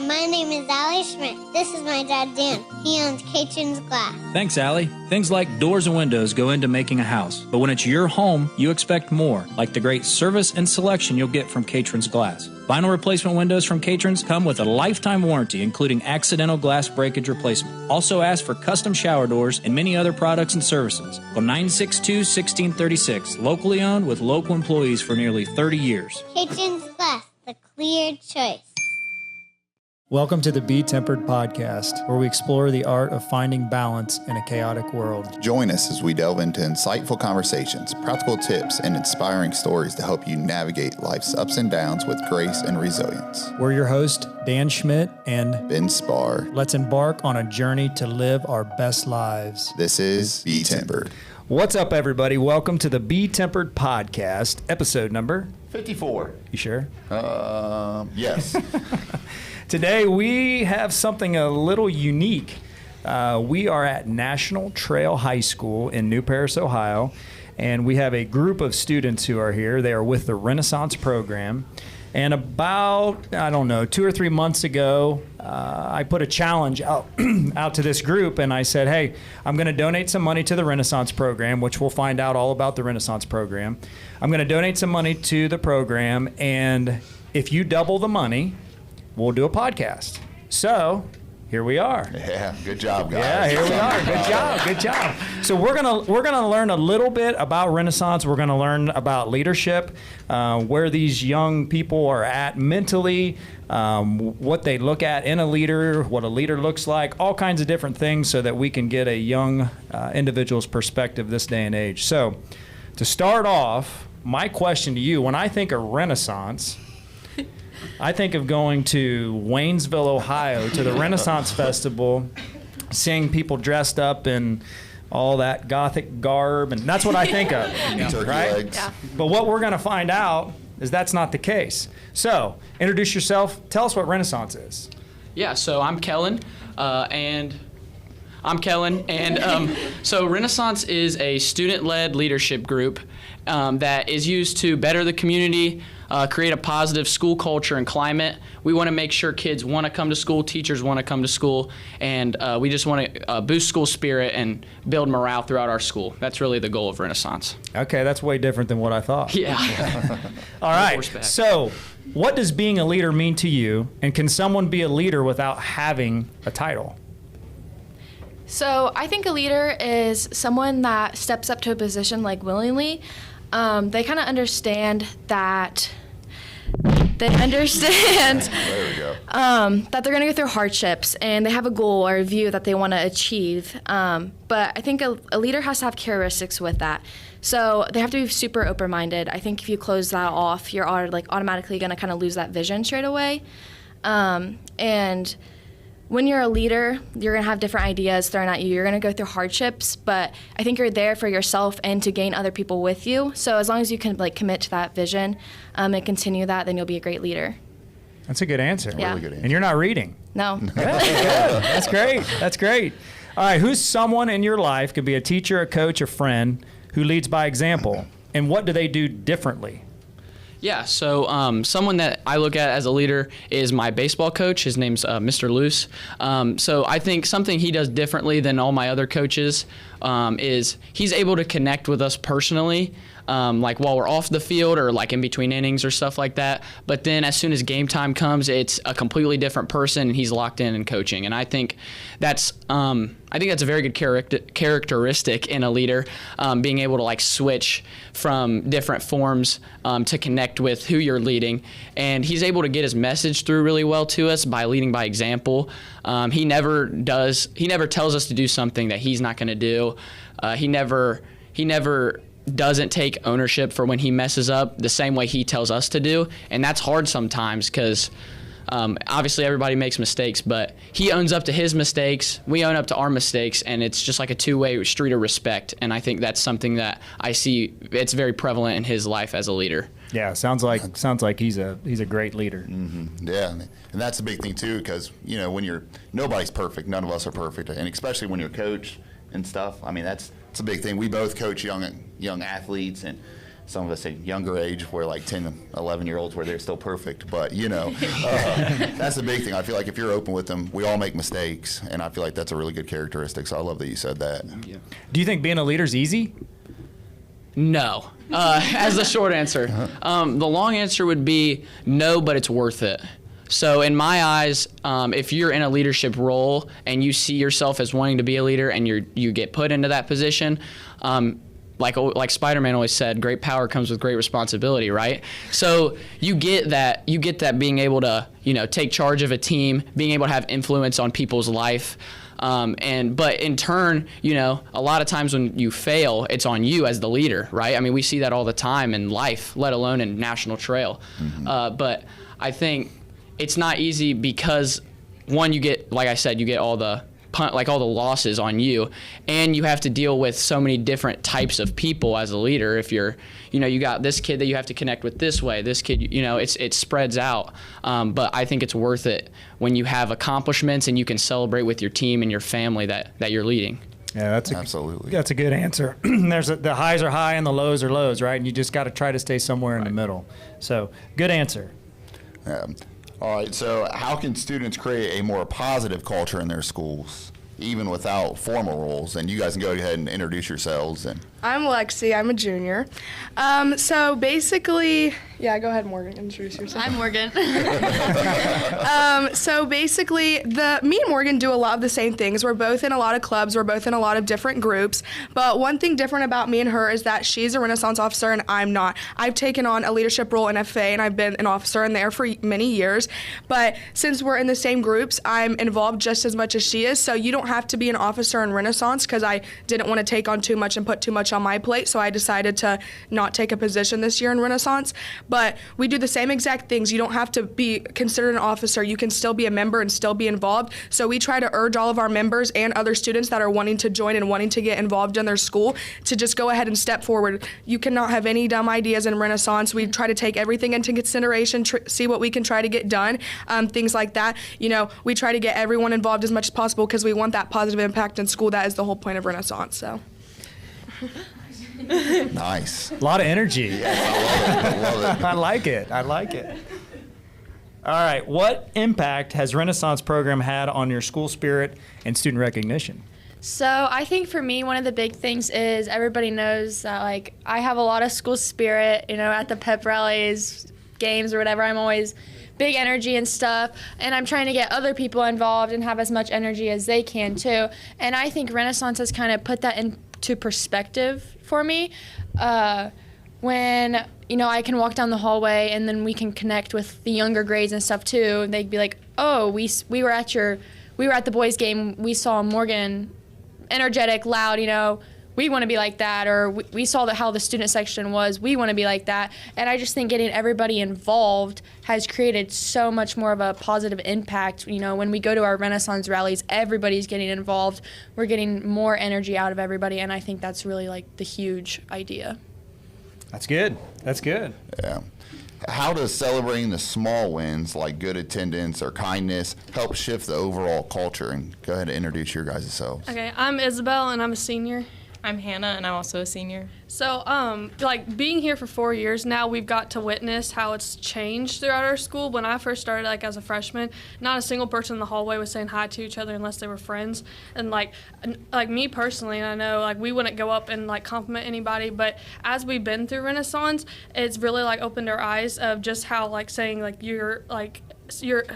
my name is Allie Schmidt. This is my dad, Dan. He owns Catron's Glass. Thanks, Allie. Things like doors and windows go into making a house. But when it's your home, you expect more, like the great service and selection you'll get from Catron's Glass. Vinyl replacement windows from Catron's come with a lifetime warranty, including accidental glass breakage replacement. Also ask for custom shower doors and many other products and services. Call 962-1636. Locally owned with local employees for nearly 30 years. Catron's Glass, the clear choice. Welcome to the BeTempered podcast, where we explore the art of finding balance in a chaotic world. Join us as we delve into insightful conversations, practical tips, and inspiring stories to help you navigate life's ups and downs with grace and resilience. We're your hosts, Dan Schmidt and Ben Spahr. Let's embark on a journey to live our best lives. This is BeTempered. What's up, everybody? Welcome to the BeTempered podcast, episode number 54. You sure? Yes. Today we have something a little unique. We are at National Trail High School in New Paris, Ohio, and we have a group of students who are here. They are with the Renaissance program. And about, 2 or 3 months ago, I put a challenge out to this group, and I said, hey, I'm going to donate some money to the Renaissance program, which we'll find out all about the Renaissance program. I'm going to donate some money to the program, and if you double the money, we'll do a podcast. So here we are. Yeah, good job, guys. Yeah, here we are. Good job. So we're gonna learn a little bit about Renaissance. We're gonna learn about leadership, where these young people are at mentally, what they look at in a leader, what a leader looks like, all kinds of different things, so that we can get a young individual's perspective this day and age. So to start off, my question to you: when I think of Renaissance, I think of going to Waynesville, Ohio, to the Renaissance Festival, seeing people dressed up in all that Gothic garb, and that's what I think of. Turkey right? legs. Yeah. But what we're going to find out is that's not the case. So, introduce yourself. Tell us what Renaissance is. Yeah, so I'm Kellen, so Renaissance is a student-led leadership group that is used to better the community, create a positive school culture and climate. We want to make sure kids want to come to school, teachers want to come to school, and we just want to boost school spirit and build morale throughout our school. That's really the goal of Renaissance. Okay, that's way different than what I thought. Yeah. All right, Horseback. so what does being a leader mean to you, and can someone be a leader without having a title? So I think a leader is someone that steps up to a position like willingly. They kind of understand that that they're going to go through hardships, and they have a goal or a view that they want to achieve. But I think a leader has to have characteristics with that. So they have to be super open-minded. I think if you close that off, you're automatically going to kind of lose that vision straight away. And when you're a leader, you're going to have different ideas thrown at you. You're going to go through hardships, but I think you're there for yourself and to gain other people with you. So as long as you can commit to that vision and continue that, then you'll be a great leader. That's a good answer. Yeah. Really good answer. And you're not reading. No. That's great. That's great. All right, who's someone in your life, could be a teacher, a coach, a friend, who leads by example, and what do they do differently? Yeah, so someone that I look at as a leader is my baseball coach. His name's Mr. Luce. So I think something he does differently than all my other coaches is he's able to connect with us personally, like while we're off the field or like in between innings or stuff like that. But then as soon as game time comes, it's a completely different person, and he's locked in coaching. And I think that's a very good characteristic in a leader, being able to switch from different forms to connect with who you're leading. And he's able to get his message through really well to us by leading by example. He never tells us to do something that he's not going to do. He never doesn't take ownership for when he messes up the same way he tells us to do. And that's hard sometimes because obviously everybody makes mistakes, but he owns up to his mistakes, we own up to our mistakes, and it's just like a two-way street of respect. And I think that's something that I see it's very prevalent in his life as a leader. Yeah, sounds like he's a great leader. Mm-hmm. Yeah, and that's the big thing too, because when nobody's perfect, none of us are perfect, and especially when you're a coach and stuff. I mean, that's a big thing. We both coach young athletes, and some of us at younger age where like 10, 11-year-olds where they're still perfect. But, that's the big thing. I feel like if you're open with them, we all make mistakes. And I feel like that's a really good characteristic. So I love that you said that. Yeah. Do you think being a leader is easy? No, as the short answer. The long answer would be no, but it's worth it. So in my eyes, if you're in a leadership role and you see yourself as wanting to be a leader and you get put into that position, like Spider-Man always said, great power comes with great responsibility, right? So you get that being able to, take charge of a team, being able to have influence on people's life. But in turn, a lot of times when you fail, it's on you as the leader, right? I mean, we see that all the time in life, let alone in National Trail. Mm-hmm. But I think it's not easy because one, you get, like I said, you get all the losses on you, and you have to deal with so many different types of people as a leader. If you're, you got this kid that you have to connect with this way, this kid, it spreads out. But I think it's worth it when you have accomplishments and you can celebrate with your team and your family that you're leading. Yeah, absolutely. That's a good answer. The highs are high and the lows are lows, right? And you just got to try to stay somewhere in the middle. So, good answer. All right, so how can students create a more positive culture in their schools, even without formal roles? And you guys can go ahead and introduce yourselves. I'm Lexi. I'm a junior. So basically, go ahead, Morgan. Introduce yourself. I'm Morgan. So basically, me and Morgan do a lot of the same things. We're both in a lot of clubs. We're both in a lot of different groups. But one thing different about me and her is that she's a Renaissance officer and I'm not. I've taken on a leadership role in FA and I've been an officer in there for many years. But since we're in the same groups, I'm involved just as much as she is. So you don't have to be an officer in Renaissance, because I didn't want to take on too much and put too much on my plate. So I decided to not take a position this year in Renaissance. But we do the same exact things. You don't have to be considered an officer. You can still be a member and still be involved. So we try to urge all of our members and other students that are wanting to join and wanting to get involved in their school to just go ahead and step forward. You cannot have any dumb ideas in Renaissance. We try to take everything into consideration, see what we can try to get done, things like that. We try to get everyone involved as much as possible because we want that positive impact in school. That is the whole point of Renaissance. So. Nice. A lot of energy. Yes, I love it. I like it. All right. What impact has Renaissance program had on your school spirit and student recognition? So I think for me, one of the big things is everybody knows that, I have a lot of school spirit, at the pep rallies, games or whatever. I'm always big energy and stuff, and I'm trying to get other people involved and have as much energy as they can too. And I think Renaissance has kind of put that into perspective for me. When I can walk down the hallway and then we can connect with the younger grades and stuff too. They'd be like, "Oh, we were at the boys' game. We saw Morgan, energetic, loud. We want to be like that." Or we saw how the student section was. We want to be like that. And I just think getting everybody involved has created so much more of a positive impact. When we go to our Renaissance rallies, everybody's getting involved. We're getting more energy out of everybody, and I think that's really the huge idea. That's good. Yeah. How does celebrating the small wins like good attendance or kindness help shift the overall culture? And go ahead and introduce your guys' selves. Okay, I'm Isabel and I'm a senior. I'm Hannah, and I'm also a senior. So, being here for 4 years now, we've got to witness how it's changed throughout our school. When I first started, as a freshman, not a single person in the hallway was saying hi to each other unless they were friends. And, me personally, and I know, we wouldn't go up and, compliment anybody, but as we've been through Renaissance, it's really, opened our eyes of just how, saying,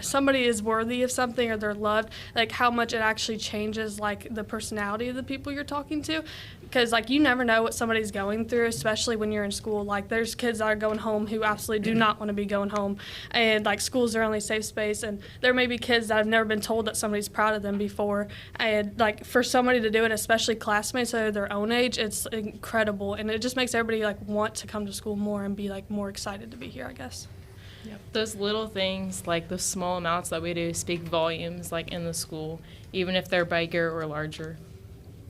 somebody is worthy of something or they're loved, how much it actually changes, the personality of the people you're talking to. Because, you never know what somebody's going through, especially when you're in school. There's kids that are going home who absolutely do not want to be going home. And, school's their only safe space. And there may be kids that have never been told that somebody's proud of them before. And, for somebody to do it, especially classmates that are their own age, it's incredible. And it just makes everybody, want to come to school more and be, more excited to be here, I guess. Yep. Those little things, the small amounts that we do, speak volumes, in the school, even if they're bigger or larger.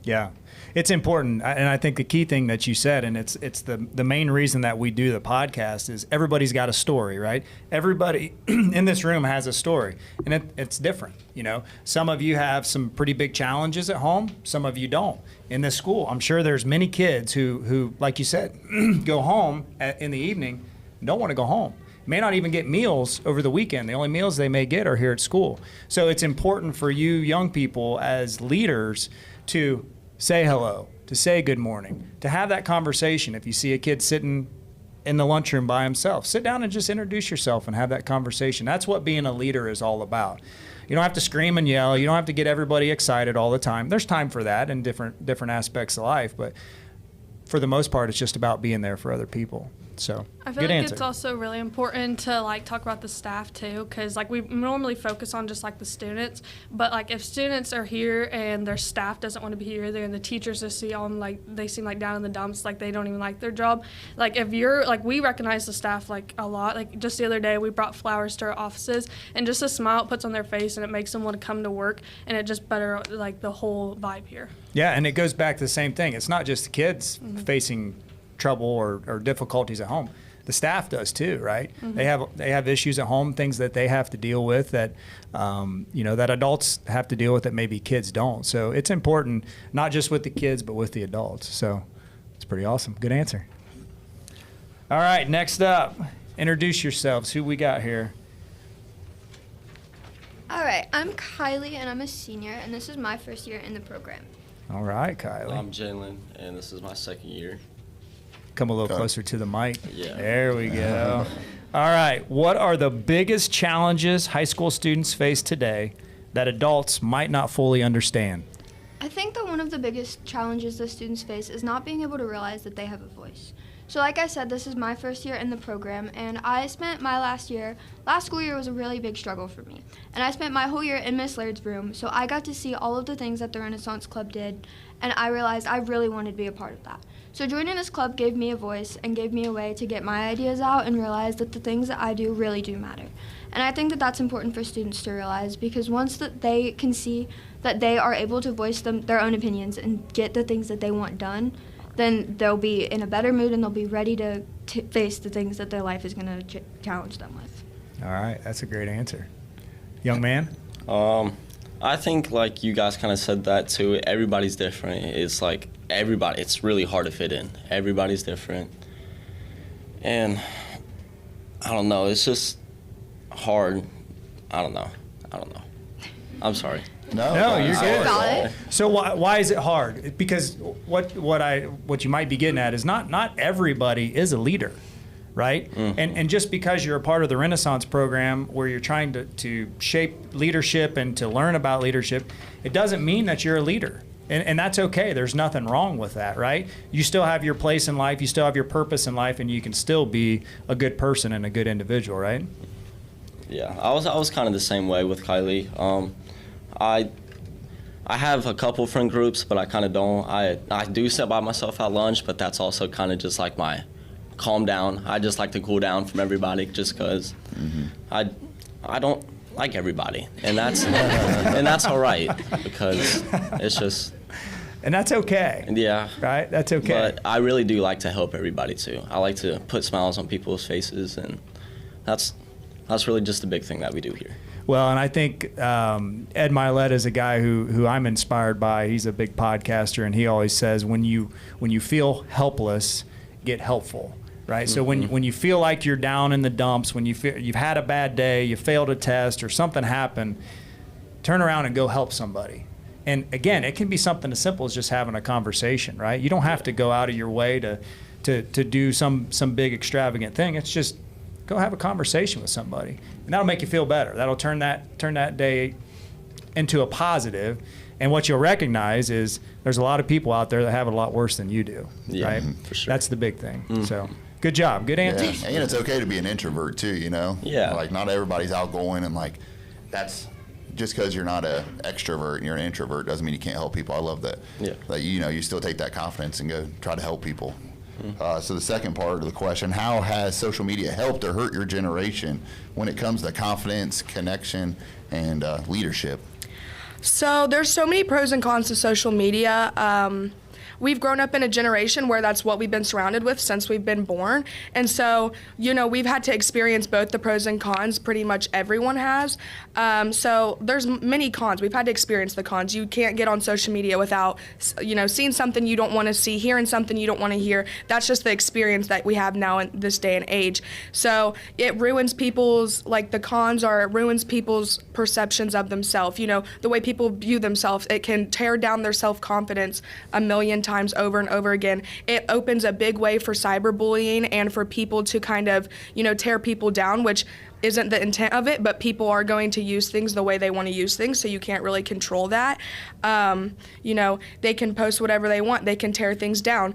Yeah, it's important, and I think the key thing that you said, and it's the main reason that we do the podcast is everybody's got a story, right? Everybody in this room has a story, and it's different. You know, some of you have some pretty big challenges at home, some of you don't. In this school, I'm sure there's many kids who like you said, go home in the evening, don't want to go home. May not even get meals over the weekend. The only meals they may get are here at school. So it's important for you young people as leaders to say hello, to say good morning, to have that conversation. If you see a kid sitting in the lunchroom by himself, sit down and just introduce yourself and have that conversation. That's what being a leader is all about. You don't have to scream and yell. You don't have to get everybody excited all the time. There's time for that in different aspects of life, but for the most part, it's just about being there for other people. So, I feel good like answer. it's also really important to like talk about the staff too, because like we normally focus on just like the students, but like if students are here and their staff doesn't want to be here either, and the teachers just see on like they seem like down in the dumps, like they don't even like their job. Like if you're like, we recognize the staff like a lot. Like just the other day we brought flowers to our offices, and just a smile it puts on their face and it makes them want to come to work, and it just better like the whole vibe here. Yeah, and it goes back to the same thing. It's not just the kids facing trouble or difficulties at home. The staff does too, right? They have issues at home, things that they have to deal with that that adults have to deal with that maybe kids don't. So it's important, not just with the kids, but with the adults. So it's pretty awesome. Good answer. All right, next up, introduce yourselves. Who we got here? All right, I'm Kylie, and I'm a senior, and this is my first year in the program. All right, Kylie. I'm Jalen, and this is my second year. Come a little closer to the mic. Yeah. There we go. All right. What are the biggest challenges high school students face today that adults might not fully understand? I think that one of the biggest challenges that students face is not being able to realize that they have a voice. So like I said, this is my first year in the program, and I spent my last school year was a really big struggle for me. And I spent my whole year in Miss Laird's room, so I got to see all of the things that the Renaissance Club did, and I realized I really wanted to be a part of that. So joining this club gave me a voice and gave me a way to get my ideas out and realize that the things that I do really do matter. And I think that that's important for students to realize, because once that they can see that they are able to voice their own opinions and get the things that they want done, then they'll be in a better mood and they'll be ready to face the things that their life is going to challenge them with. All right. That's a great answer. Young man? I think like you guys kind of said that too. Everybody's different. It's like everybody. It's really hard to fit in. Everybody's different. And I don't know. It's just hard. I don't know. I'm sorry. No, you're good. Got it. So why is it hard? Because what you might be getting at is not everybody is a leader, right? Mm-hmm. And just because you're a part of the Renaissance program where you're trying to shape leadership and to learn about leadership, it doesn't mean that you're a leader. And that's okay. There's nothing wrong with that, right? You still have your place in life. You still have your purpose in life, and you can still be a good person and a good individual, right? Yeah, I was kind of the same way with Kylie. I have a couple friend groups, but I kind of don't. I do sit by myself at lunch, but that's also kind of just like my calm down. I just like to cool down from everybody just because I don't like everybody, and that's all right, because it's just. And that's okay. Yeah. Right? That's okay. But I really do like to help everybody too. I like to put smiles on people's faces, and that's really just the big thing that we do here. Well, and I think Ed Milet is a guy who I'm inspired by. He's a big podcaster, and he always says, when you feel helpless, get helpful, right? Mm-hmm. So when you feel like you're down in the dumps, when you feel you've had a bad day, you failed a test, or something happened, turn around and go help somebody. And again, it can be something as simple as just having a conversation, right? You don't have to go out of your way to do some big extravagant thing. It's just go have a conversation with somebody, and that'll make you feel better. That'll turn that day into a positive. And what you'll recognize is there's a lot of people out there that have it a lot worse than you do, right? For sure. That's the big thing. Mm-hmm. So good job. Good answers. Yeah. And it's okay to be an introvert too, you know? Yeah. Like not everybody's outgoing, and like that's just because you're not an extrovert and you're an introvert doesn't mean you can't help people. I love that. Yeah. That you still take that confidence and go try to help people. So the second part of the question, how has social media helped or hurt your generation when it comes to confidence, connection, and leadership? So there's so many pros and cons to social media. We've grown up in a generation where that's what we've been surrounded with since we've been born. And so, we've had to experience both the pros and cons. Pretty much everyone has. So there's many cons. We've had to experience the cons. You can't get on social media without, seeing something you don't want to see, hearing something you don't want to hear. That's just the experience that we have now in this day and age. So it ruins people's, the cons are, it ruins people's perceptions of themselves. The way people view themselves, it can tear down their self-confidence a million times over and over again. It opens a big way for cyberbullying and for people to kind of, tear people down, which isn't the intent of it, but people are going to use things the way they want to use things, so you can't really control that. They can post whatever they want. They can tear things down.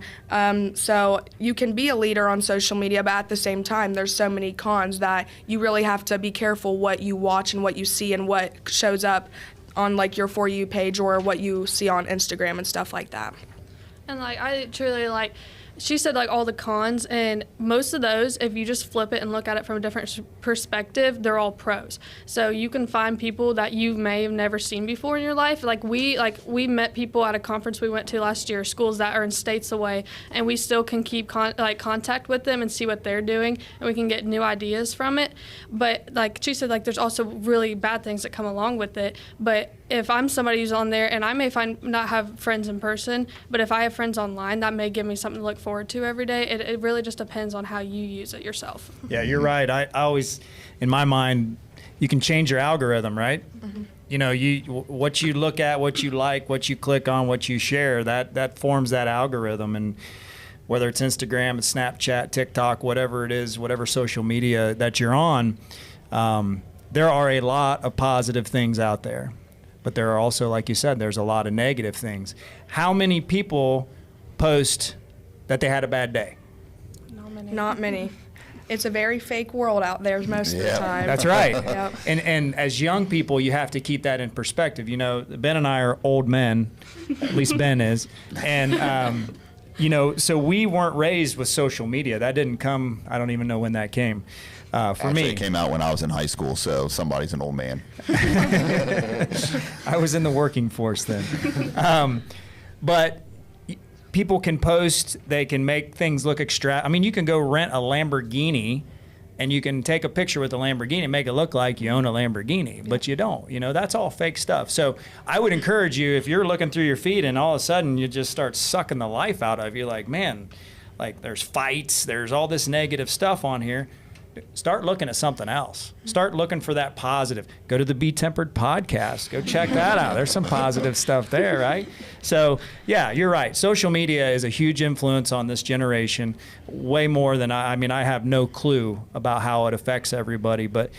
So you can be a leader on social media, but at the same time, there's so many cons that you really have to be careful what you watch and what you see and what shows up on your For You page or what you see on Instagram and stuff like that. And I truly she said all the cons, and most of those, if you just flip it and look at it from a different perspective, they're all pros. So you can find people that you may have never seen before in your life. We met people at a conference we went to last year, schools that are in states away, and we still can keep contact with them and see what they're doing, and we can get new ideas from it. But she said, there's also really bad things that come along with it. But if I'm somebody who's on there, and I may not have friends in person, but if I have friends online, that may give me something to look forward to every day. It really just depends on how you use it yourself. Yeah, you're right. I always, in my mind, you can change your algorithm, right? Mm-hmm. What you look at, what you like, what you click on, what you share, that forms that algorithm. And whether it's Instagram, it's Snapchat, TikTok, whatever it is, whatever social media that you're on, there are a lot of positive things out there. But there are also, like you said, there's a lot of negative things. How many people post that they had a bad day? Not many. It's a very fake world out there most of the time. That's right. Yep. And as young people, you have to keep that in perspective. Ben and I are old men, at least Ben is. And, so we weren't raised with social media. That didn't come, I don't even know when that came. Actually, it came out when I was in high school, so somebody's an old man. I was in the working force then. But people can post, they can make things look you can go rent a Lamborghini and you can take a picture with a Lamborghini and make it look like you own a Lamborghini, but you don't. That's all fake stuff. So I would encourage you, if you're looking through your feed and all of a sudden you just start sucking the life out of you, man, there's fights, there's all this negative stuff on here. Start looking at something else. Start looking for that positive. Go to the BeTempered podcast. Go check that out. There's some positive stuff there, right? So, yeah, you're right. Social media is a huge influence on this generation, way more than I have no clue about how it affects everybody, but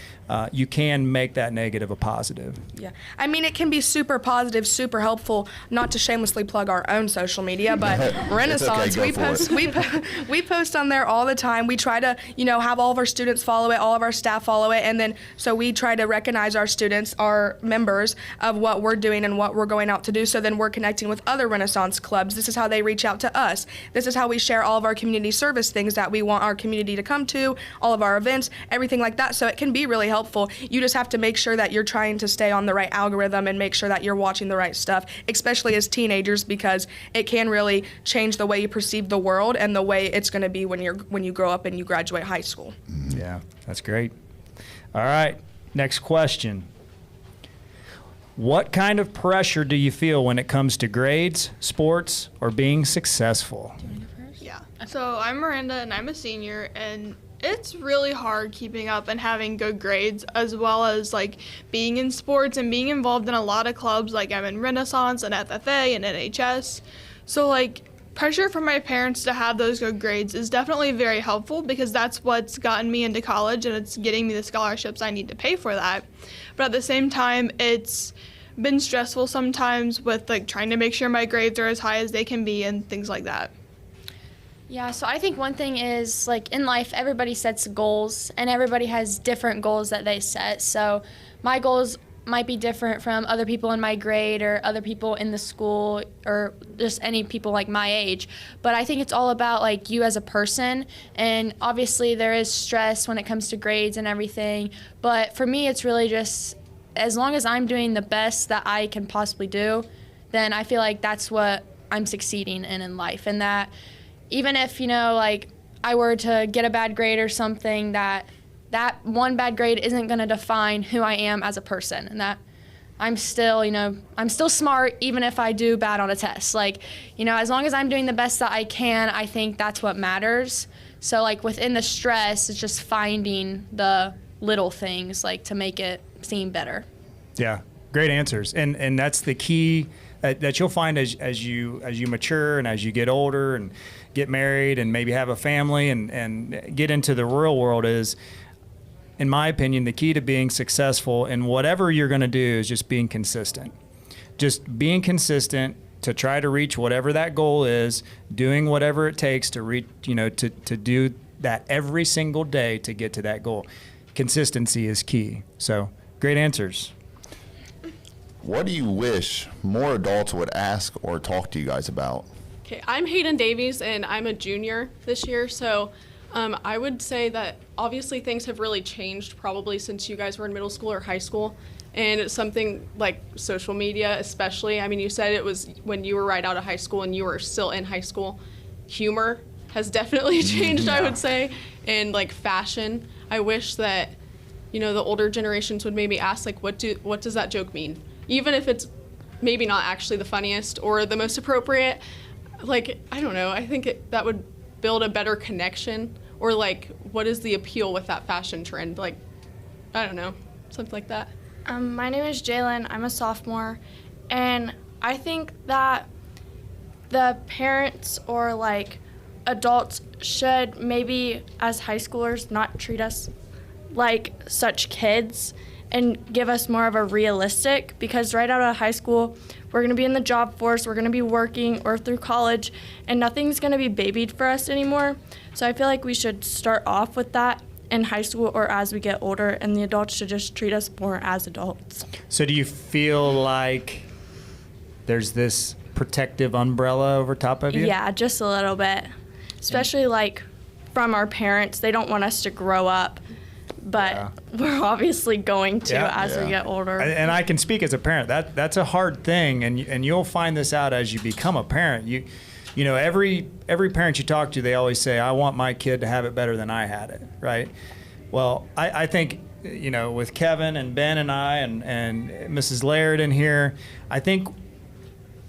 you can make that negative a positive. Yeah. It can be super positive, super helpful, not to shamelessly plug our own social media, but Renaissance, we post on there all the time. We try to, have all of our students follow it, all of our staff follow it, and then so we try to recognize our students, our members, of what we're doing and what we're going out to do, so then we're connecting with other Renaissance clubs. This is how they reach out to us. This is how we share all of our community service things that we want our community to come to, all of our events, everything like that. So it can be really helpful. You just have to make sure that you're trying to stay on the right algorithm and make sure that you're watching the right stuff, especially as teenagers, because it can really change the way you perceive the world and the way it's going to be when you grow up and you graduate high school. Yeah, that's great. All right, next question. What kind of pressure do you feel when it comes to grades, sports, or being successful? Yeah. So I'm Miranda and I'm a senior, and it's really hard keeping up and having good grades, as well as being in sports and being involved in a lot of clubs. I'm in Renaissance and FFA and NHS. So pressure from my parents to have those good grades is definitely very helpful, because that's what's gotten me into college and it's getting me the scholarships I need to pay for that. But at the same time, it's been stressful sometimes with trying to make sure my grades are as high as they can be and things like that. Yeah, so I think one thing is, in life, everybody sets goals, and everybody has different goals that they set. So my goals might be different from other people in my grade or other people in the school or just any people my age. But I think it's all about you as a person, and obviously there is stress when it comes to grades and everything. But for me, it's really just as long as I'm doing the best that I can possibly do, then I feel like that's what I'm succeeding in life. And that even if, like I were to get a bad grade or something, that one bad grade isn't going to define who I am as a person, and that I'm still, I'm still smart even if I do bad on a test. Like, as long as I'm doing the best that I can, I think that's what matters. So like within the stress, it's just finding the little things like to make it seem better. Yeah, great answers. And that's the key that you'll find as you mature and as you get older and get married and maybe have a family and get into the real world is, in my opinion, the key to being successful in whatever you're going to do is just being consistent. Just being consistent to try to reach whatever that goal is, doing whatever it takes to reach, to do that every single day to get to that goal. Consistency is key. So, great answers. What do you wish more adults would ask or talk to you guys about? Okay, I'm Hayden Davies, and I'm a junior this year, so I would say that obviously things have really changed probably since you guys were in middle school or high school, and it's something like social media especially. I mean, you said it was when you were right out of high school and you were still in high school. Humor has definitely changed, I would say, and like fashion. I wish that, the older generations would maybe ask, like, what does that joke mean? Even if it's maybe not actually the funniest or the most appropriate, like, I don't know, I think that would build a better connection. Or like, what is the appeal with that fashion trend? Like, I don't know, something like that. My name is Jalen. I'm a sophomore, and I think that the parents or like adults should maybe, as high schoolers, not treat us like such kids and give us more of a realistic, because right out of high school, we're going to be in the job force, we're going to be working or through college, and nothing's going to be babied for us anymore. So I feel like we should start off with that in high school or as we get older, and the adults should just treat us more as adults. So do you feel like there's this protective umbrella over top of you? Yeah, just a little bit, especially like from our parents. They don't want us to grow up, but we're obviously going to as we get older. And I can speak as a parent. That's a hard thing, and you'll find this out as you become a parent. Every parent you talk to, they always say, I want my kid to have it better than I had it, right? Well, I think, with Kevin and Ben and I and Mrs. Leard in here, I think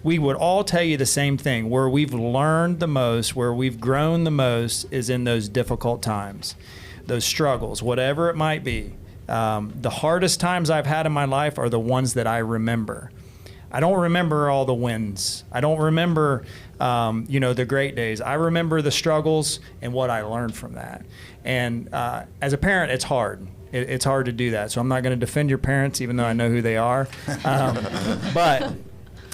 we would all tell you the same thing. Where we've learned the most, where we've grown the most is in those difficult times, those struggles, whatever it might be. The hardest times I've had in my life are the ones that I remember. I don't remember all the wins. I don't remember, the great days. I remember the struggles and what I learned from that. And as a parent, it's hard. It's hard to do that. So I'm not going to defend your parents, even though I know who they are. But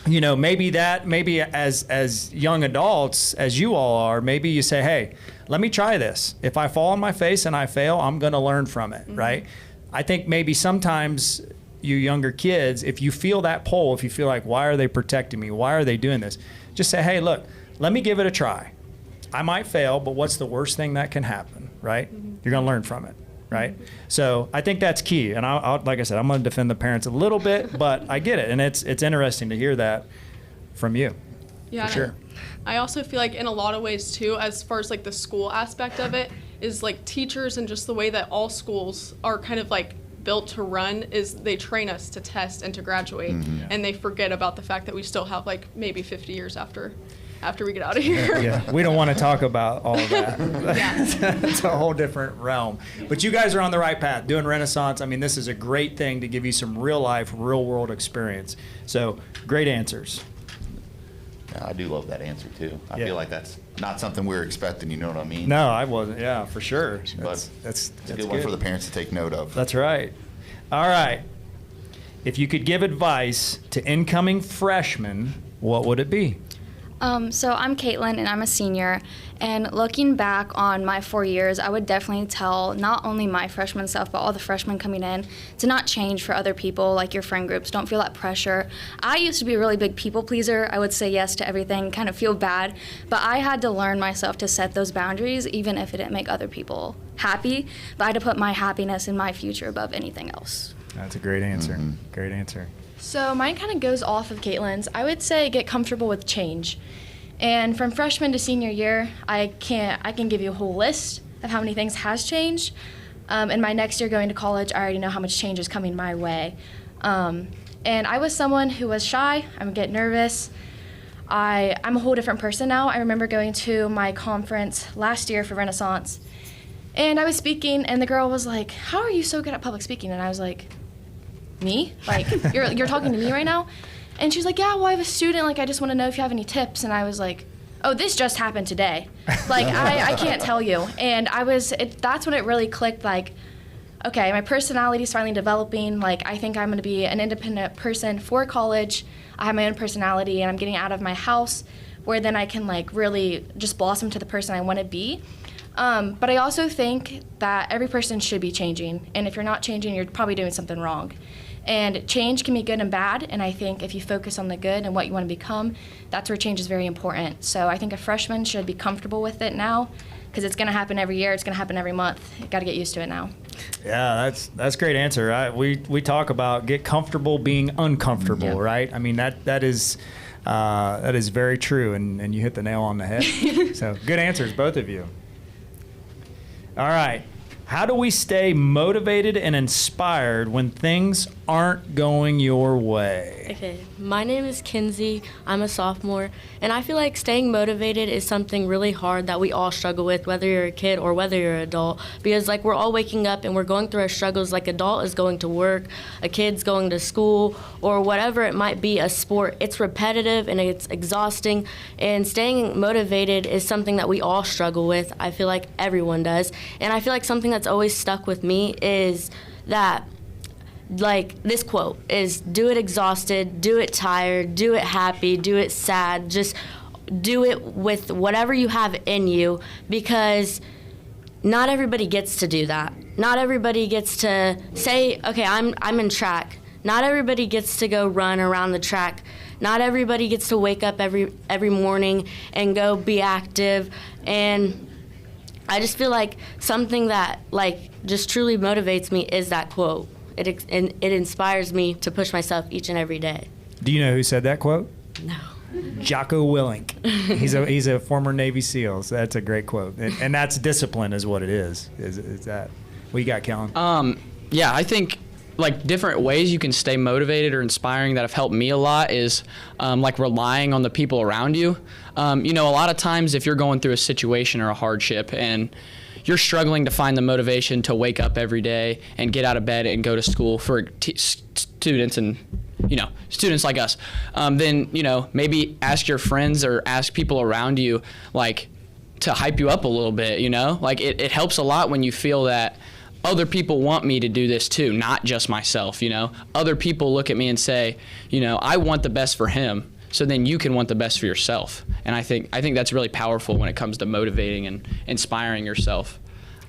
maybe as young adults, as you all are, maybe you say, hey, let me try this. If I fall on my face and I fail, I'm going to learn from it, right? I think maybe sometimes you younger kids, if you feel that pull, if you feel like, why are they protecting me? Why are they doing this? Just say, hey, look, let me give it a try. I might fail, but what's the worst thing that can happen, right? You're going to learn from it, right? So I think that's key. And like I said, I'm going to defend the parents a little bit, but I get it. And it's interesting to hear that from you. Yeah, for sure. I also feel like in a lot of ways too, as far as like the school aspect of it, is like teachers and just the way that all schools are kind of like built to run is they train us to test and to graduate, and they forget about the fact that we still have like maybe 50 years after we get out of here. Yeah, we don't want to talk about all of that. It's a whole different realm. But you guys are on the right path, doing Renaissance. I mean, this is a great thing to give you some real life, real world experience. So great answers. Yeah, I do love that answer too. I feel like that's not something we were expecting, you know what I mean? No, I wasn't. Yeah, for sure. But that's a good one for the parents to take note of. That's right. All right. If you could give advice to incoming freshmen, what would it be? So I'm Caitlin, and I'm a senior. And looking back on my 4 years, I would definitely tell not only my freshman self, but all the freshmen coming in to not change for other people, like your friend groups. Don't feel that pressure. I used to be a really big people pleaser. I would say yes to everything, kind of feel bad. But I had to learn myself to set those boundaries, even if it didn't make other people happy. But I had to put my happiness and my future above anything else. That's a great answer. Great answer. So mine kind of goes off of Caitlin's. I would say get comfortable with change. And from freshman to senior year, I can give you a whole list of how many things has changed. In my next year going to college, I already know how much change is coming my way. And I was someone who was shy. I would get nervous. I'm a whole different person now. I remember going to my conference last year for Renaissance, and I was speaking, and the girl was like, "How are you so good at public speaking?" And I was like, "Me? Like, you're talking to me right now?" And she's like, "Yeah, well, I have a student. Like, I just want to know if you have any tips." And I was like, "Oh, this just happened today. Like, I can't tell you." And that's when it really clicked. Like, okay, my personality's finally developing. Like, I think I'm going to be an independent person for college. I have my own personality, and I'm getting out of my house, where then I can like really just blossom to the person I want to be. But I also think that every person should be changing, and if you're not changing, you're probably doing something wrong. And change can be good and bad, and I think if you focus on the good and what you want to become, that's where change is very important. So I think a freshman should be comfortable with it now, because it's going to happen every year, it's going to happen every month. You got to get used to it now. Yeah, that's a great answer. We talk about get comfortable being uncomfortable, right? I mean that is very true, and you hit the nail on the head. So good answers, both of you. All right. How do we stay motivated and inspired when things aren't going your way? Okay, my name is Kinsey. I'm a sophomore, and I feel like staying motivated is something really hard that we all struggle with, whether you're a kid or whether you're an adult, because like we're all waking up and we're going through our struggles. Like adult is going to work, a kid's going to school, or whatever it might be, a sport. It's repetitive and it's exhausting, and staying motivated is something that we all struggle with. I feel like everyone does, and I feel like something that's always stuck with me is that, like, this quote is, do it exhausted, do it tired, do it happy, do it sad, just do it with whatever you have in you, because not everybody gets to do that. Not everybody gets to say, okay, I'm in track. Not everybody gets to go run around the track. Not everybody gets to wake up every morning and go be active. And I just feel like something that like just truly motivates me is that quote. It inspires me to push myself each and every day. Do you know who said that quote? No. Jocko Willink. He's a former Navy SEAL. So that's a great quote, and that's discipline, is what it is. Is that what you got, Kellen? Yeah, I think like different ways you can stay motivated or inspiring that have helped me a lot is like relying on the people around you. You know, a lot of times if you're going through a situation or a hardship and you're struggling to find the motivation to wake up every day and get out of bed and go to school for students and, you know, students like us, then, you know, maybe ask your friends or ask people around you, like, to hype you up a little bit, you know? Like, it helps a lot when you feel that other people want me to do this too, not just myself, you know? Other people look at me and say, you know, I want the best for him, so then you can want the best for yourself. And I think that's really powerful when it comes to motivating and inspiring yourself.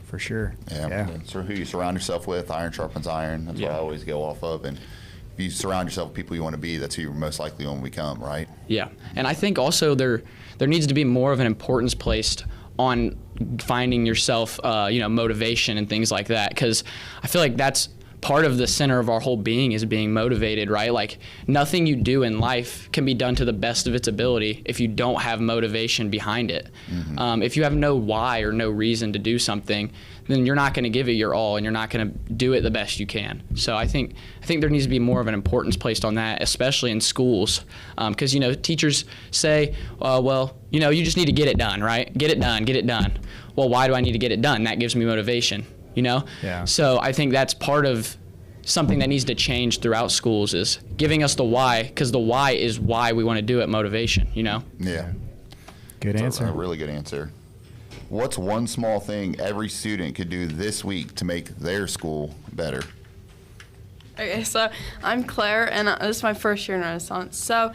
For sure. Yeah. So who you surround yourself with, iron sharpens iron. That's what I always go off of. And if you surround yourself with people you want to be, that's who you're most likely going to become, right? Yeah. And I think also there needs to be more of an importance placed on finding yourself, you know, motivation and things like that, because I feel like that's part of the center of our whole being is being motivated, right? Like nothing you do in life can be done to the best of its ability if you don't have motivation behind it. Mm-hmm. If you have no why or no reason to do something, then you're not going to give it your all and you're not going to do it the best you can. So I think there needs to be more of an importance placed on that, especially in schools, because, you know, teachers say, well, you know, you just need to get it done, right? Get it done. Well, why do I need to get it done? That gives me motivation. You know? Yeah. So I think that's part of something that needs to change throughout schools is giving us the why, because the why is why we want to do it, motivation, you know? Yeah. Good answer. A really good answer. What's one small thing every student could do this week to make their school better? Okay, so I'm Claire, and this is my first year in Renaissance. So,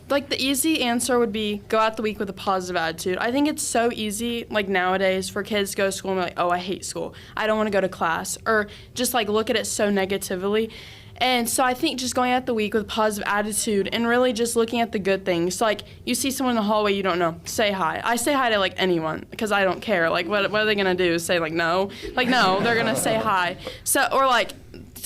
like, the easy answer would be go out the week with a positive attitude. I think it's so easy, like, nowadays for kids to go to school and be like, oh, I hate school. I don't want to go to class. Or just, like, look at it so negatively. And so I think just going out the week with a positive attitude and really just looking at the good things. So, like, you see someone in the hallway you don't know, say hi. I say hi to, like, anyone because I don't care. Like, what are they going to do? Say, like, no? Like, no, they're going to say hi. So, or, like,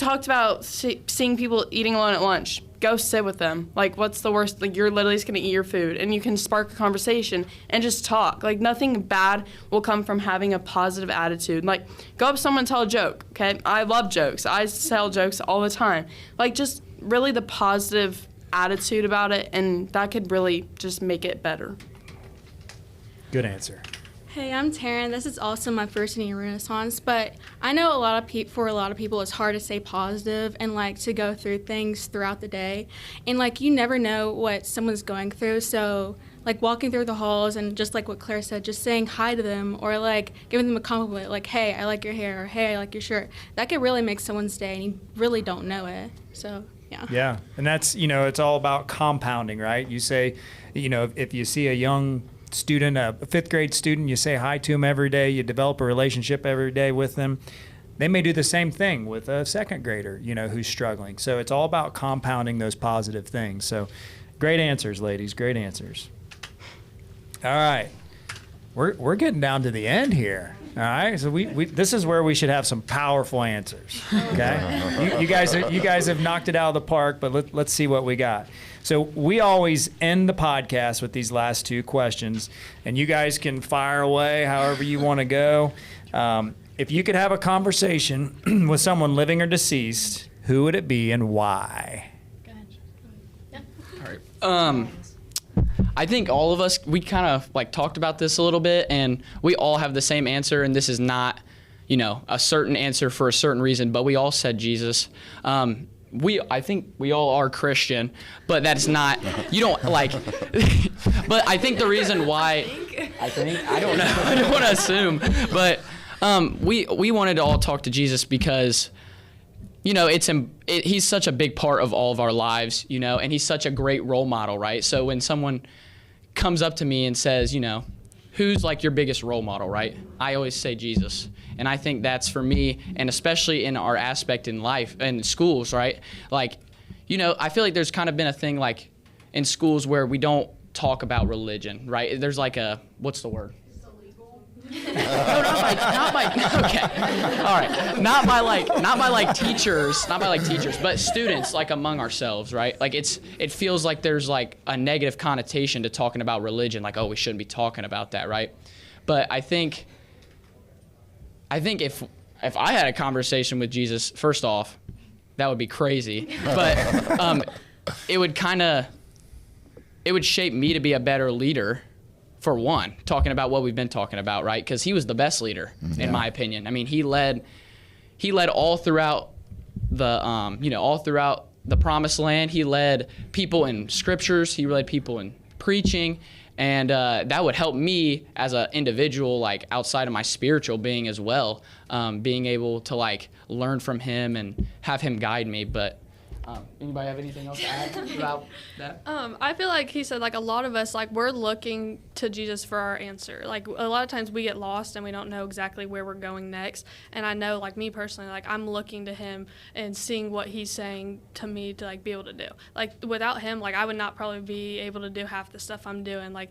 talked about seeing people eating alone at lunch. Go sit with them. Like, what's the worst? Like, you're literally just going to eat your food, and you can spark a conversation and just talk. Like, nothing bad will come from having a positive attitude. Like, go up to someone and tell a joke, okay? I love jokes. I tell jokes all the time. Like, just really the positive attitude about it, and that could really just make it better. Good answer. Hey, I'm Taryn. This is also my first year in Renaissance, but I know for a lot of people it's hard to stay positive and like to go through things throughout the day. And like you never know what someone's going through, so like walking through the halls and just like what Claire said, just saying hi to them or like giving them a compliment like, hey, I like your hair, or hey, I like your shirt. That could really make someone's day and you really don't know it. So yeah. Yeah, and that's, it's all about compounding, right? You say, if you see a young student, a fifth grade student, you say hi to them every day, you develop a relationship every day with them. They may do the same thing with a second grader, who's struggling. So it's all about compounding those positive things. So great answers, ladies, great answers. All right, we're getting down to the end here. All right, so we this is where we should have some powerful answers. Okay, you guys have knocked it out of the park, but let's see what we got. So we always end the podcast with these last two questions, and you guys can fire away however you want to go. If you could have a conversation with someone living or deceased, who would it be and why? All right. I think all of us, we kind of like talked about this a little bit, and we all have the same answer, and this is not, a certain answer for a certain reason, but we all said Jesus. I think we all are Christian, but that's not, you don't like, but I think the reason why, I don't know, I don't want to assume, but we wanted to all talk to Jesus because, he's such a big part of all of our lives, and he's such a great role model, right? So when someone comes up to me and says, who's like your biggest role model, right? I always say Jesus. And I think that's for me, and especially in our aspect in life and schools, right? Like, I feel like there's kind of been a thing like in schools where we don't talk about religion, right? There's like what's the word? No, not by okay. All right. Not by like teachers, but students like among ourselves, right? Like it feels like there's like a negative connotation to talking about religion, like, oh, we shouldn't be talking about that, right? But I think if I had a conversation with Jesus, first off, that would be crazy. But it would shape me to be a better leader. For one, talking about what we've been talking about, right? Because he was the best leader, in my opinion. I mean, he led all throughout the promised land. He led people in scriptures. He led people in preaching. And that would help me as an individual, like outside of my spiritual being as well, being able to like learn from him and have him guide me. But anybody have anything else to add about that? I feel like he said, like, a lot of us, like, we're looking to Jesus for our answer. Like, a lot of times we get lost and we don't know exactly where we're going next. And I know, like, me personally, like, I'm looking to him and seeing what he's saying to me to, like, be able to do. Like, without him, like, I would not probably be able to do half the stuff I'm doing. Like,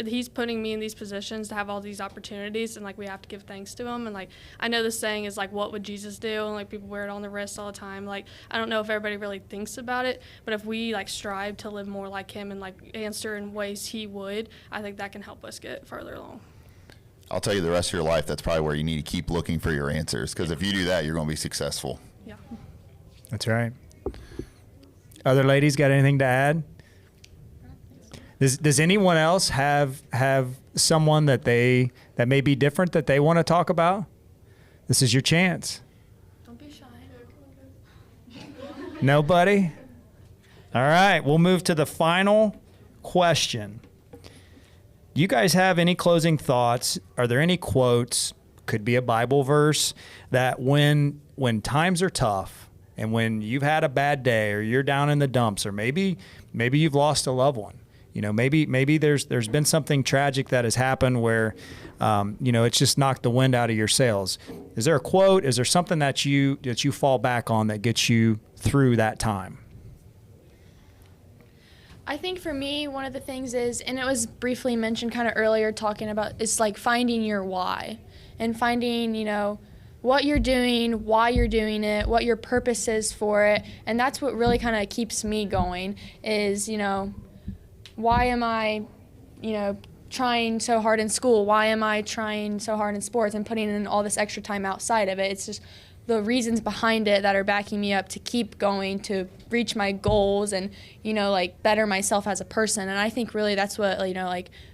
he's putting me in these positions to have all these opportunities, and, like, we have to give thanks to him. And, like, I know the saying is, like, what would Jesus do? And, like, people wear it on their wrist all the time. Like, I don't know if everybody really thinks about it, but if we like strive to live more like him and like answer in ways he would, I think that can help us get further along. I'll tell you, the rest of your life, that's probably where you need to keep looking for your answers, because if you do that, you're going to be successful. Yeah. That's right. Other ladies got anything to add? Does anyone else have someone that may be different that they want to talk about? This is your chance. Nobody? All right, we'll move to the final question. You guys have any closing thoughts? Are there any quotes, could be a Bible verse, that when times are tough and when you've had a bad day or you're down in the dumps or maybe you've lost a loved one, maybe there's been something tragic that has happened where it's just knocked the wind out of your sails. Is there a quote? Is there something that you fall back on that gets you through that time? I think for me, one of the things is, and it was briefly mentioned kind of earlier talking about, it's like finding your why and finding, what you're doing, why you're doing it, what your purpose is for it. And that's what really kind of keeps me going is, why am I, trying so hard in school? Why am I trying so hard in sports and putting in all this extra time outside of it? It's just the reasons behind it that are backing me up to keep going, to reach my goals and, better myself as a person. And I think really that's what,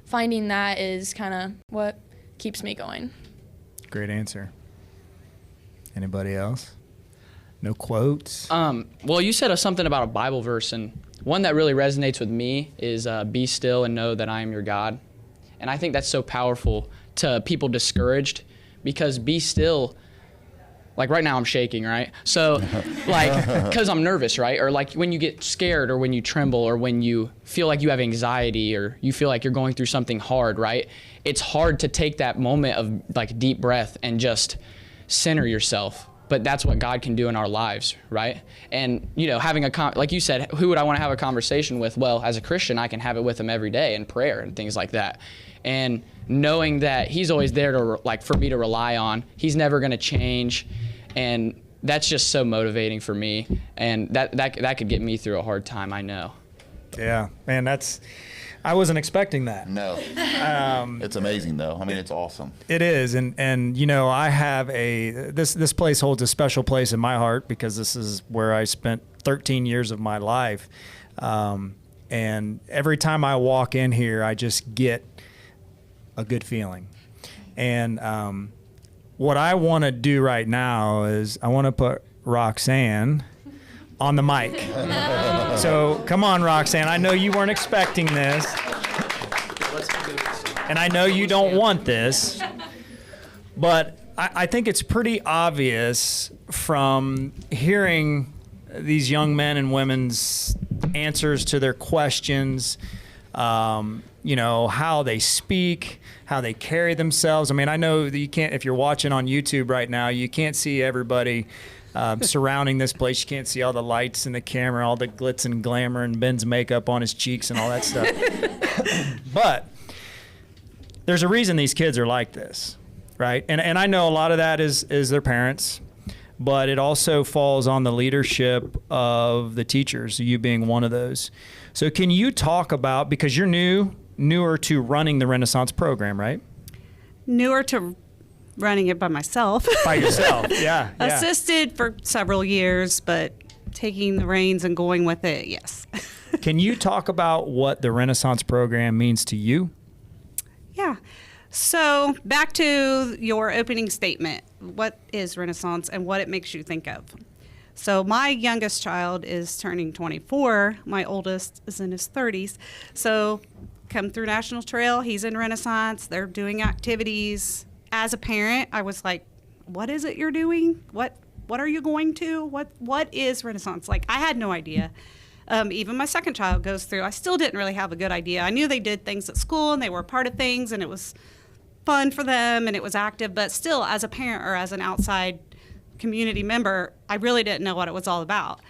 finding that is kind of what keeps me going. Great answer. Anybody else? No quotes? Well, you said something about a Bible verse, and one that really resonates with me is be still and know that I am your God. And I think that's so powerful to people discouraged, because be still, like right now I'm shaking, right? So because I'm nervous, right? Or like when you get scared or when you tremble or when you feel like you have anxiety or you feel like you're going through something hard, right? It's hard to take that moment of like deep breath and just center yourself. But that's what God can do in our lives, right? And, having like you said, who would I want to have a conversation with? Well, as a Christian, I can have it with him every day in prayer and things like that. And knowing that he's always there to for me to rely on, he's never going to change. And that's just so motivating for me. And that could get me through a hard time, I know. Yeah, man, I wasn't expecting that. No. It's amazing, though. I mean, it's awesome. It is. And I have this place holds a special place in my heart because this is where I spent 13 years of my life. And every time I walk in here, I just get a good feeling. And what I want to do right now is I want to put Roxanne on the mic. So come on, Roxanne. I know you weren't expecting this. And I know you don't want this. But I think it's pretty obvious from hearing these young men and women's answers to their questions, how they speak, how they carry themselves. I mean, I know that you can't, if you're watching on YouTube right now, you can't see everybody surrounding this place. You can't see all the lights and the camera, all the glitz and glamour and Ben's makeup on his cheeks and all that stuff. But there's a reason these kids are like this, right? And I know a lot of that is their parents, but it also falls on the leadership of the teachers, you being one of those. So can you talk about, because you're newer to running the Renaissance program, right? Newer to running it by myself. By yourself, yeah. Assisted for several years, but taking the reins and going with it, yes. Can you talk about what the Renaissance program means to you? Yeah. So back to your opening statement. What is Renaissance and what it makes you think of? So my youngest child is turning 24. My oldest is in his 30s. So come through National Trail, he's in Renaissance. They're doing activities. As a parent, I was like, what is it you're doing? What are you going to? What is Renaissance? Like, I had no idea. Even my second child goes through. I still didn't really have a good idea. I knew they did things at school and they were a part of things and it was fun for them and it was active, but still, as a parent or as an outside community member, I really didn't know what it was all about.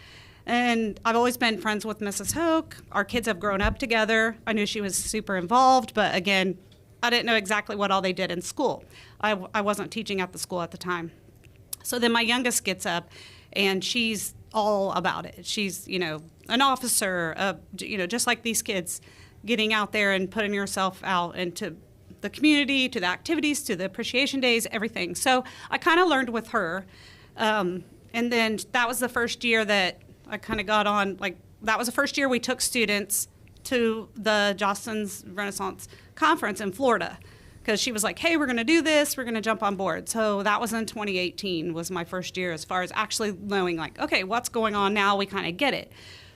And I've always been friends with Mrs. Hoke. Our kids have grown up together. I knew she was super involved, but again, I didn't know exactly what all they did in school. I wasn't teaching at the school at the time. So then my youngest gets up and she's all about it. She's, an officer, just like these kids, getting out there and putting yourself out into the community, to the activities, to the appreciation days, everything. So I kind of learned with her. And then that was the first year that I kind of got on, that was the first year we took students to the Jostens Renaissance conference in Florida, because she was like, hey, we're going to do this, we're going to jump on board. So that was in 2018 was my first year as far as actually knowing okay, what's going on now, we kind of get it.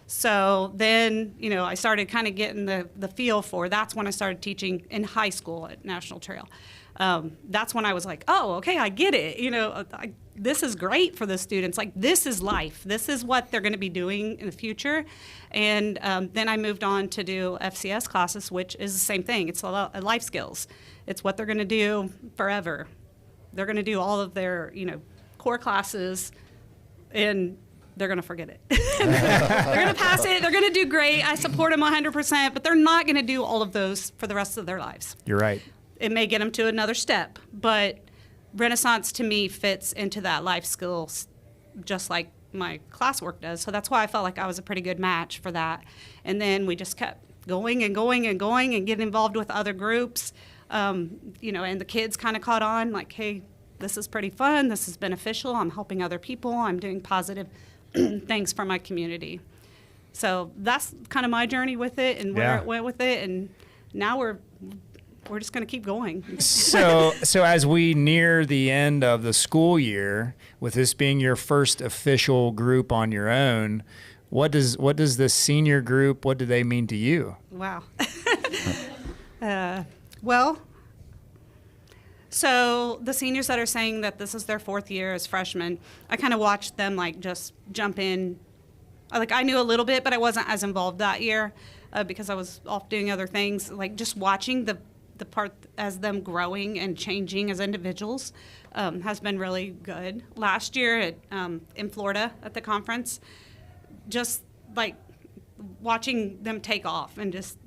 So then, I started kind of getting the feel for, that's when I started teaching in high school at National Trail. That's when I was like, oh, okay, I get it. This is great for the students. This is life. This is what they're going to be doing in the future. And then I moved on to do FCS classes, which is the same thing. It's life skills. It's what they're going to do forever. They're going to do all of their, core classes, and they're going to forget it. They're going to pass it. They're going to do great. I support them 100%, but they're not going to do all of those for the rest of their lives. You're right. It may get them to another step, but Renaissance to me fits into that life skills just like my classwork does. So that's why I felt like I was a pretty good match for that. And then we just kept going and going and going and getting involved with other groups. You know, and the kids kind of caught on like, hey, this is pretty fun. This is beneficial. I'm helping other people. I'm doing positive things for my community. So that's kind of my journey with it and where it went with it. And now we're just going to keep going. So as we near the end of the school year, with this being your first official group on your own, what does the senior group, what do they mean to you? Wow. Well, so the seniors that are saying that this is their 4th year as freshmen, I kind of watched them like just jump in. Like I knew a little bit, but I wasn't as involved that year because I was off doing other things. Like just watching the part as them growing and changing as individuals has been really good. Last year in Florida at the conference, just like watching them take off and just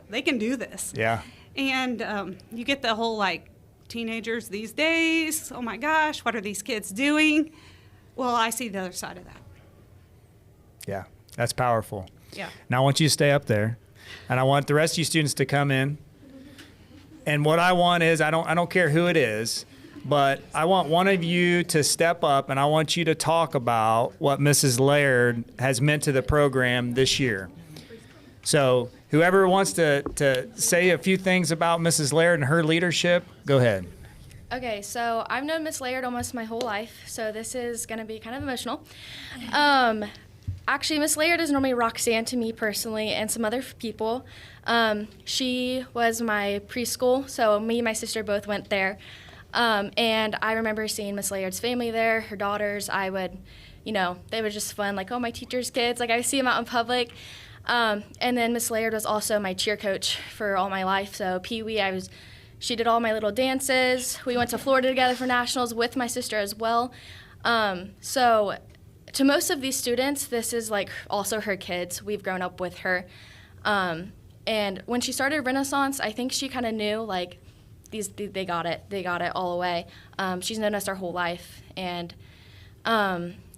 they can do this. Yeah. And you get the whole like teenagers these days, oh my gosh, what are these kids doing? Well, I see the other side of that. Yeah, that's powerful. Yeah. Now I want you to stay up there, and I want the rest of you students to come in. And what I want is, I don't care who it is, but I want one of you to step up, and I want you to talk about what Mrs. Leard has meant to the program this year. So whoever wants to say a few things about Mrs. Leard and her leadership, go ahead. Okay, so I've known Miss Leard almost my whole life, so this is going to be kind of emotional. Actually, Miss Leard is normally Roxanne to me personally and some other people. She was my preschool, so me and my sister both went there. And I remember seeing Miss Leard's family there, her daughters. I would, they were just fun, like, oh, my teacher's kids. Like, I see them out in public. And then Miss Leard was also my cheer coach for all my life. So Pee Wee, she did all my little dances. We went to Florida together for nationals with my sister as well. So to most of these students, this is like also her kids. We've grown up with her. And when she started Renaissance, I think she kind of knew, like, they got it. They got it all the way. She's known us our whole life. And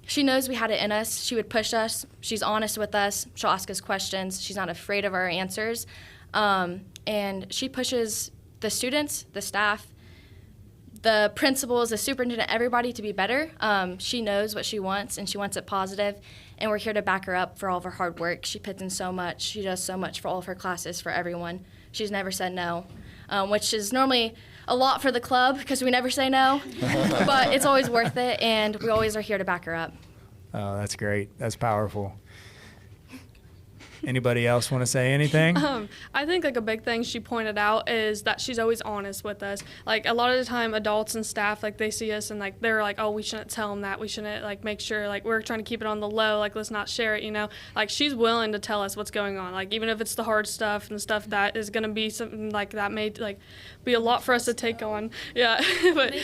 she knows we had it in us. She would push us. She's honest with us. She'll ask us questions. She's not afraid of our answers. And she pushes the students, the staff, the principals, the superintendent, everybody to be better. She knows what she wants, and she wants it positive, and we're here to back her up for all of her hard work. She puts in so much. She does so much for all of her classes, for everyone. She's never said no, which is normally a lot for the club because we never say no, but it's always worth it, and we always are here to back her up. Oh, that's great. That's powerful. Anybody else want to say anything? I think like a big thing she pointed out is that she's always honest with us. Like a lot of the time adults and staff, like they see us and like they're like, oh, we shouldn't tell them that. We shouldn't like make sure like we're trying to keep it on the low. Like let's not share it, Like she's willing to tell us what's going on. Like even if it's the hard stuff and stuff that is going to be something like that may like be a lot for us to take on. Yeah. But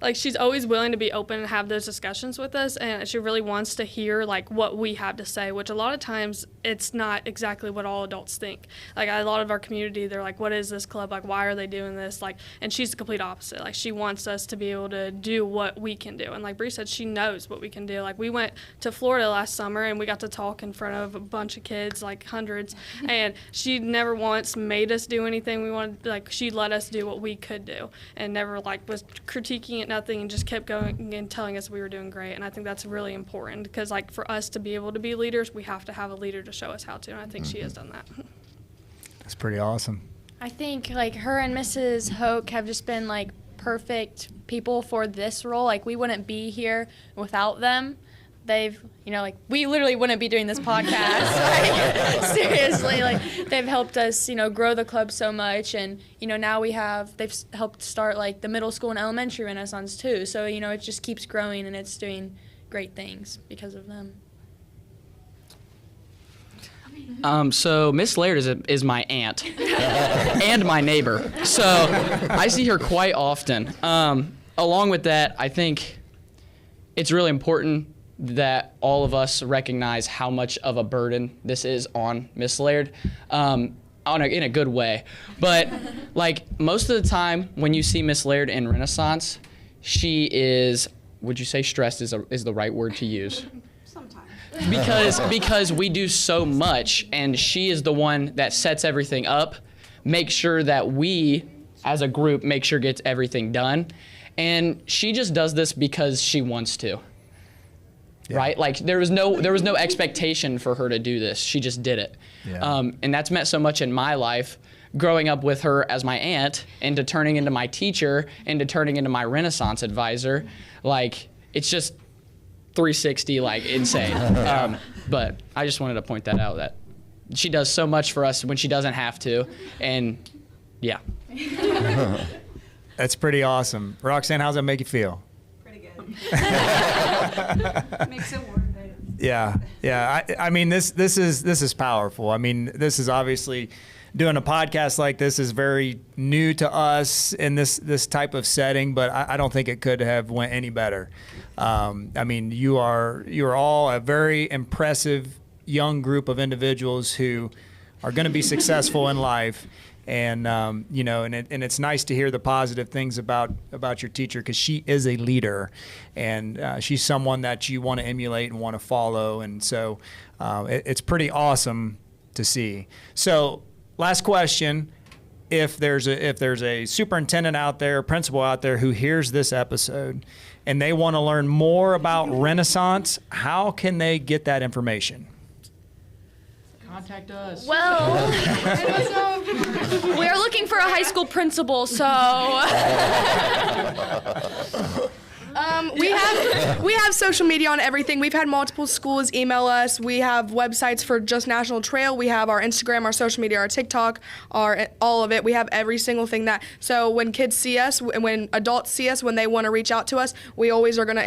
like she's always willing to be open and have those discussions with us, and she really wants to hear like what we have to say, which a lot of times it's not exactly what all adults think. Like a lot of our community, they're like, what is this club? Like, why are they doing this? Like, and she's the complete opposite. Like she wants us to be able to do what we can do. And like Bree said, she knows what we can do. Like we went to Florida last summer and we got to talk in front of a bunch of kids, like hundreds, and she never once made us do anything we wanted. Like she let us do what we could do and never like was critiquing it, nothing, and just kept going and telling us we were doing great. And I think that's really important because like for us to be able to be leaders, we have to have a leader to show us how to. And I think she has done that. That's pretty awesome. I think like her and Mrs. Hoke have just been like perfect people for this role. Like we wouldn't be here without them. They've, like we literally wouldn't be doing this podcast. Like, seriously, like they've helped us, grow the club so much. And, now they've helped start like the middle school and elementary Renaissance too. So, it just keeps growing and it's doing great things because of them. So Miss Leard is my aunt and my neighbor. So I see her quite often. Along with that, I think it's really important that all of us recognize how much of a burden this is on Miss Leard, in a good way. But like most of the time when you see Miss Leard in Renaissance, she is, would you say stressed is the right word to use? Because we do so much, and she is the one that sets everything up, makes sure that we as a group make sure gets everything done, and she just does this because she wants to. Yeah. Right? Like there was no expectation for her to do this. She just did it. Yeah. And that's meant so much in my life, growing up with her as my aunt, into turning into my teacher, into turning into my Renaissance advisor. Like, it's just 360, like, insane. But I just wanted to point that out, that she does so much for us when she doesn't have to, and yeah. That's pretty awesome. Roxanne, how's that make you feel? Pretty good. Makes it worth it. Yeah. I mean, this is powerful. I mean, this is obviously, doing a podcast like this is very new to us in this type of setting, but I don't think it could have went any better. I mean, you are all a very impressive young group of individuals who are going to be successful in life. And you know, and it's nice to hear the positive things about your teacher, because she is a leader, and she's someone that you want to emulate and want to follow. And so it's pretty awesome to see. So last question: if there's a superintendent out there, principal out there who hears this episode and they want to learn more about Renaissance, how can they get that information? Contact us. Well, we're looking for a high school principal, so. We have social media on everything. We've had multiple schools email us. We have websites for just National Trail. We have our Instagram, our social media, our TikTok, all of it. We have every single thing that. So when kids see us, when adults see us, when they want to reach out to us, we're always gonna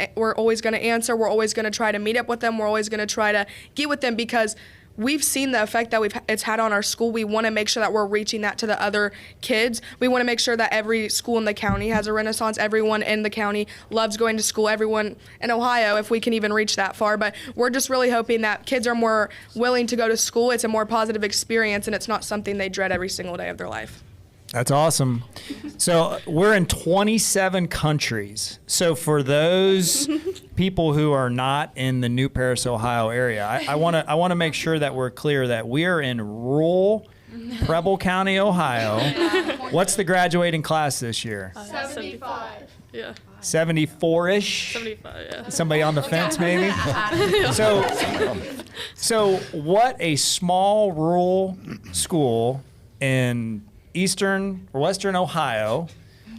answer. We're always gonna try to meet up with them. We're always gonna try to get with them, because we've seen the effect that it's had on our school. We want to make sure that we're reaching that to the other kids. We want to make sure that every school in the county has a Renaissance. Everyone in the county loves going to school. Everyone in Ohio, if we can even reach that far. But we're just really hoping that kids are more willing to go to school. It's a more positive experience, and it's not something they dread every single day of their life. That's awesome. So we're in 27 countries. So for those people who are not in the New Paris, Ohio area, I want to make sure that we're clear that we're in rural Preble County, Ohio. What's the graduating class this year? 75. Yeah. 74-ish? 75, yeah. Somebody on the fence, maybe? So what a small rural school in Eastern or Western Ohio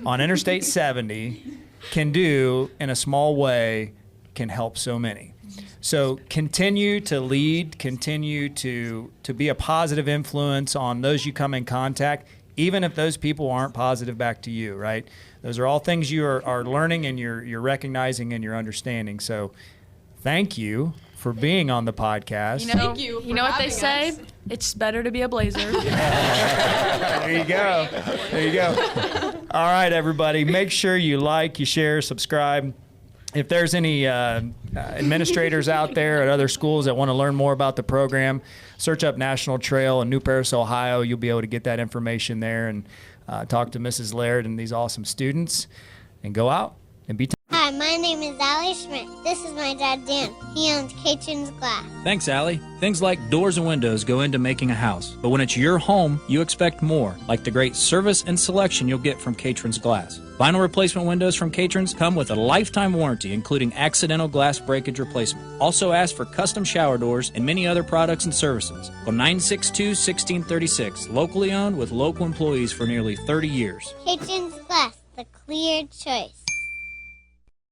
on Interstate 70 can do in a small way can help so many. So continue to lead, continue to be a positive influence on those you come in contact, even if those people aren't positive back to you, right? Those are all things you are learning, and you're recognizing, and you're understanding. So thank you for being on the podcast. Thank you. You know what they say? It's better to be a Blazer. There you go. There you go. All right, everybody. Make sure you like, you share, subscribe. If there's any administrators out there at other schools that want to learn more about the program, search up National Trail in New Paris, Ohio. You'll be able to get that information there, and talk to Mrs. Leard and these awesome students, and go out and be. Hi, my name is Allie Schmidt. This is my dad, Dan. He owns Catron's Glass. Thanks, Allie. Things like doors and windows go into making a house, but when it's your home, you expect more, like the great service and selection you'll get from Catron's Glass. Vinyl replacement windows from Catron's come with a lifetime warranty, including accidental glass breakage replacement. Also ask for custom shower doors and many other products and services. Call 962-1636, locally owned with local employees for nearly 30 years. Catron's Glass, the clear choice.